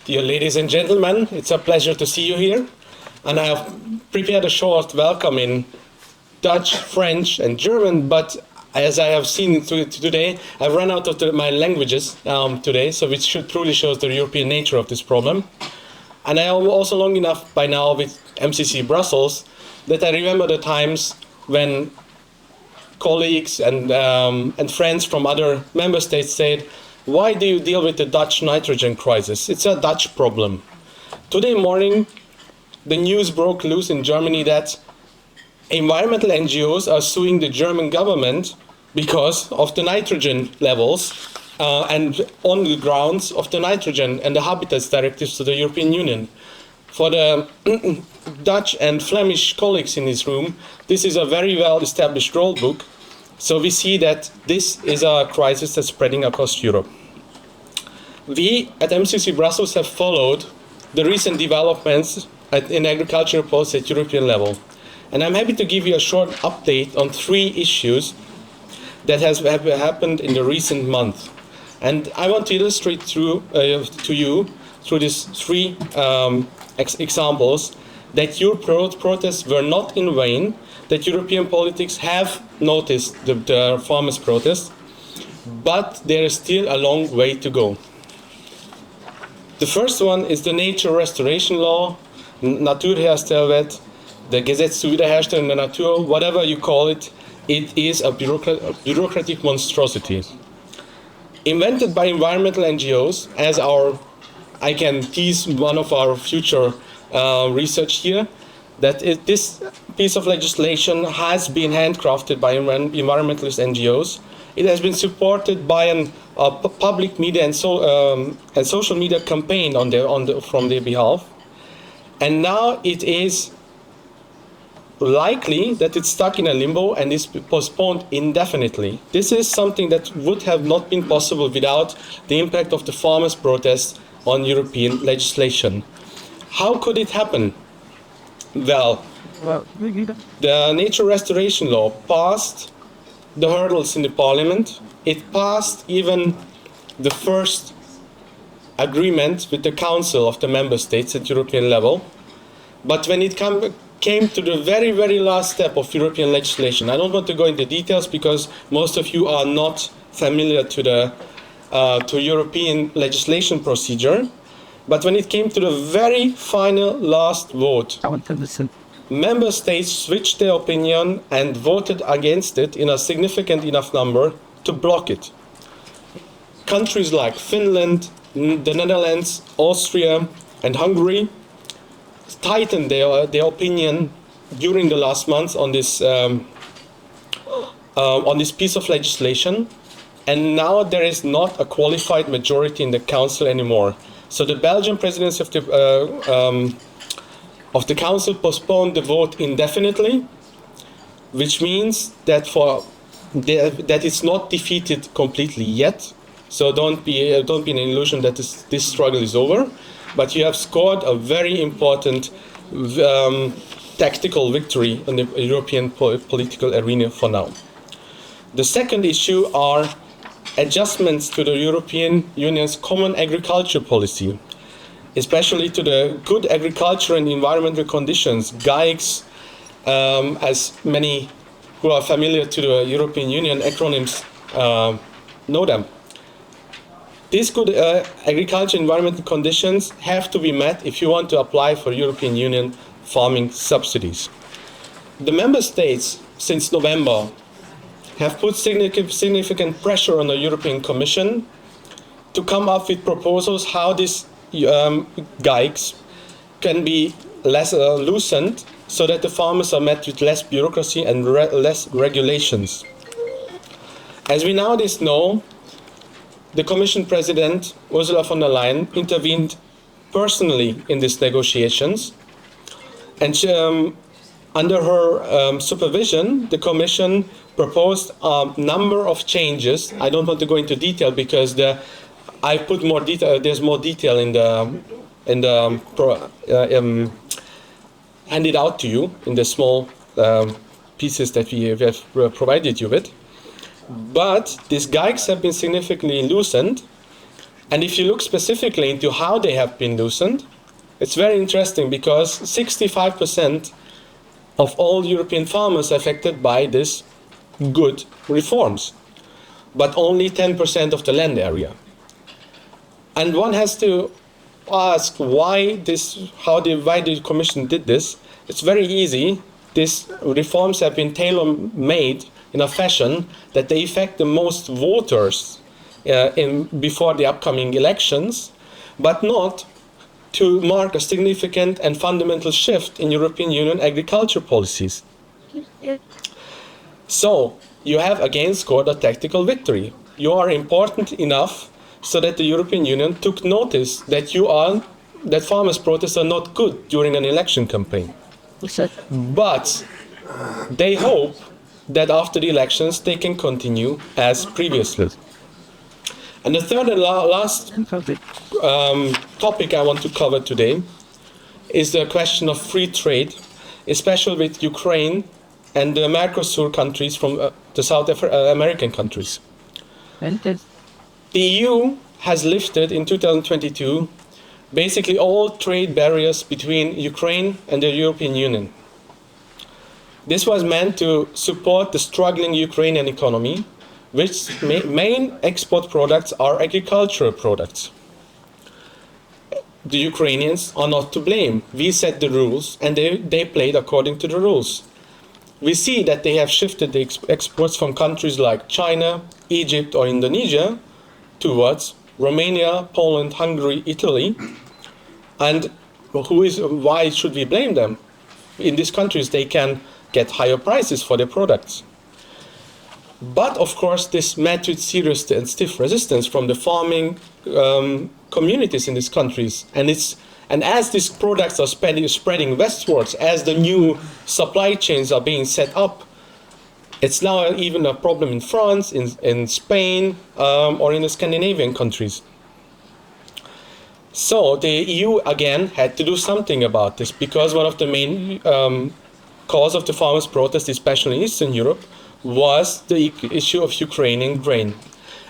Dear ladies and gentlemen, it's a pleasure to see you here. And I have prepared a short welcome in Dutch, French, and German, but as I have seen today, I've run out of my languages today, so which truly shows the European nature of this problem. And I am also long enough by now with MCC Brussels that I remember the times when colleagues and friends from other member states said, "Why do you deal with the Dutch nitrogen crisis? It's a Dutch problem." Today morning, the news broke loose in Germany that environmental NGOs are suing the German government because of the nitrogen levels and on the grounds of the nitrogen and the habitats directives to the European Union. For the Dutch and Flemish colleagues in this room, this is a very well-established rule book. So we see that this is a crisis that's spreading across Europe. We at MCC Brussels have followed the recent developments in agricultural policy at European level. And I'm happy to give you a short update on 3 issues that have happened in the recent month. And I want to illustrate to you through these 3 examples that your protests were not in vain, that European politics have noticed the farmers' protests, but there is still a long way to go. The first one is the nature restoration law, Natuurherstelwet, the Gesetz zur Wiederherstellung der Natur, whatever you call it, it is a bureaucratic monstrosity. Invented by environmental NGOs, as I can tease one of our future research here, that this piece of legislation has been handcrafted by environmentalist NGOs. It has been supported by a public media and social media campaign from their behalf. And now it is likely that it's stuck in a limbo and is postponed indefinitely. This is something that would have not been possible without the impact of the farmers' protests on European legislation. How could it happen? Well, the nature restoration law passed the hurdles in the parliament. It passed even the first agreement with the council of the member states at European level. But when it came to the very, very last step of European legislation, I don't want to go into details because most of you are not familiar to European legislation procedure. But when it came to the very final last vote, member states switched their opinion and voted against it in a significant enough number to block it. Countries like Finland, the Netherlands, Austria, and Hungary tightened their opinion during the last months on this piece of legislation, and now there is not a qualified majority in the council anymore. So the Belgian presidency of the council postponed the vote indefinitely, which means that that it's not defeated completely yet. So don't be in an illusion that this struggle is over, but you have scored a very important tactical victory in the European political arena for now. The second issue are adjustments to the European Union's common agriculture policy, especially to the good agriculture and environmental conditions, GAICs, as many who are familiar to the European Union acronyms know them. These good agriculture environmental conditions have to be met if you want to apply for European Union farming subsidies. The member states, since November, have put significant pressure on the European Commission to come up with proposals how these GAICs can be less loosened so that the farmers are met with less bureaucracy and less regulations. As we nowadays know, the Commission President, Ursula von der Leyen, intervened personally in these negotiations. And under her supervision, the Commission proposed a number of changes. I don't want to go into detail because I put more detail. There's more detail in the handed out to you in the small pieces that we have provided you with. But these GAICs have been significantly loosened, And if you look specifically into how they have been loosened, it's very interesting because 65% of all European farmers are affected by these good reforms, but only 10% of the land area. And one has to ask why the Commission did this. It's very easy. These reforms have been tailor-made in a fashion that they affect the most voters before the upcoming elections, but not to mark a significant and fundamental shift in European Union agriculture policies. So, you have again scored a tactical victory. You are important enough so that the European Union took notice that that farmers' protests are not good during an election campaign. But they hope that after the elections they can continue as previously. And the third and last topic I want to cover today is the question of free trade, especially with Ukraine and the Mercosur countries from the South American countries. The EU has lifted in 2022 basically all trade barriers between Ukraine and the European Union. This was meant to support the struggling Ukrainian economy, which main export products are agricultural products. The Ukrainians are not to blame. We set the rules and they played according to the rules. We see that they have shifted the exports from countries like China, Egypt or Indonesia towards Romania, Poland, Hungary, Italy. And why should we blame them? In these countries they can get higher prices for their products. But of course this met with serious and stiff resistance from the farming communities in these countries. And as these products are spreading westwards, as the new supply chains are being set up, it's now even a problem in France, in Spain, or in the Scandinavian countries. So the EU again had to do something about this, because one of the main cause of the farmers' protest, especially in Eastern Europe, was the issue of Ukrainian grain.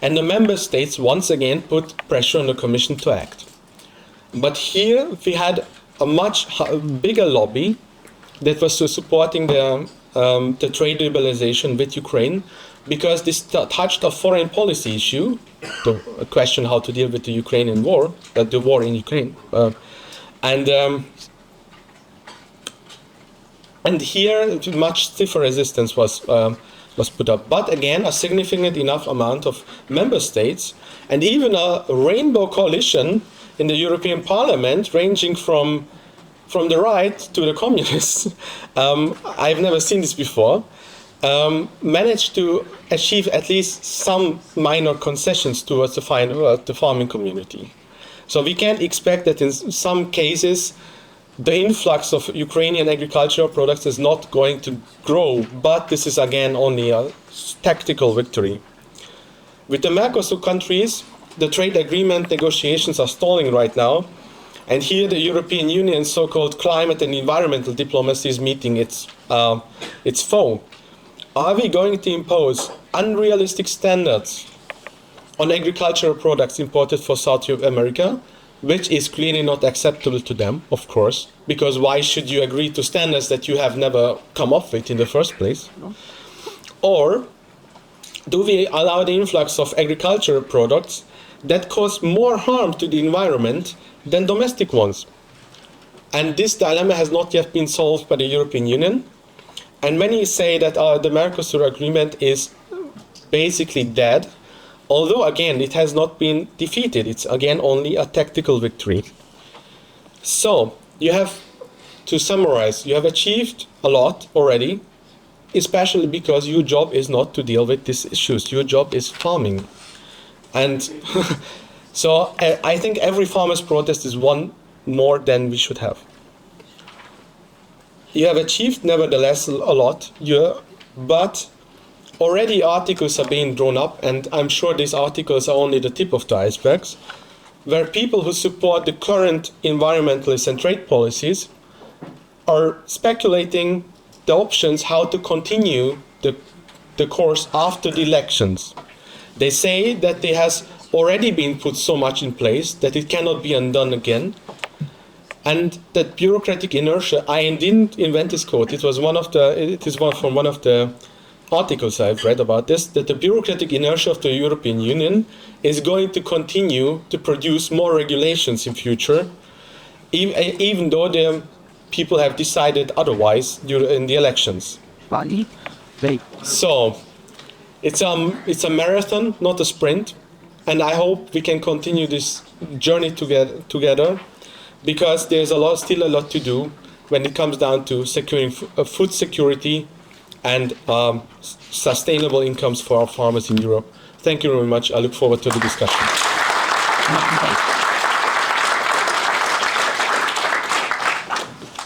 And the member states once again put pressure on the Commission to act. But here we had a much bigger lobby that was supporting the trade liberalization with Ukraine, because this touched a foreign policy issue, the question how to deal with the Ukrainian war, the war in Ukraine. And here much stiffer resistance was put up. But again, a significant enough amount of member states, and even a rainbow coalition in the European Parliament, ranging from the right to the communists, I've never seen this before, managed to achieve at least some minor concessions towards the farming community. So we can expect that in some cases the influx of Ukrainian agricultural products is not going to grow, but this is again only a tactical victory. With the Mercosur countries, the trade agreement negotiations are stalling right now, and here the European Union's so-called climate and environmental diplomacy is meeting its foe. Are we going to impose unrealistic standards on agricultural products imported for South America, which is clearly not acceptable to them, of course, because why should you agree to standards that you have never come up with in the first place? Or do we allow the influx of agricultural products that cause more harm to the environment than domestic ones? And this dilemma has not yet been solved by the European Union. And many say that the Mercosur agreement is basically dead, although again it has not been defeated. It's again only a tactical victory. So you have to summarize, you have achieved a lot already, especially because your job is not to deal with these issues. Your job is farming. And so I think every farmer's protest is one more than we should have. You have achieved nevertheless a lot, but already articles are being drawn up, and I'm sure these articles are only the tip of the icebergs, where people who support the current environmentalist and trade policies are speculating the options how to continue the course after the elections. They say that there has already been put so much in place that it cannot be undone again. And that bureaucratic inertia, I didn't invent this quote. It is from one of the articles I've read about this, that the bureaucratic inertia of the European Union is going to continue to produce more regulations in future, even though the people have decided otherwise in the elections. So it's a marathon, not a sprint, and I hope we can continue this journey together, because there's still a lot to do when it comes down to securing food security and sustainable incomes for our farmers in Europe. Thank you very much. I look forward to the discussion.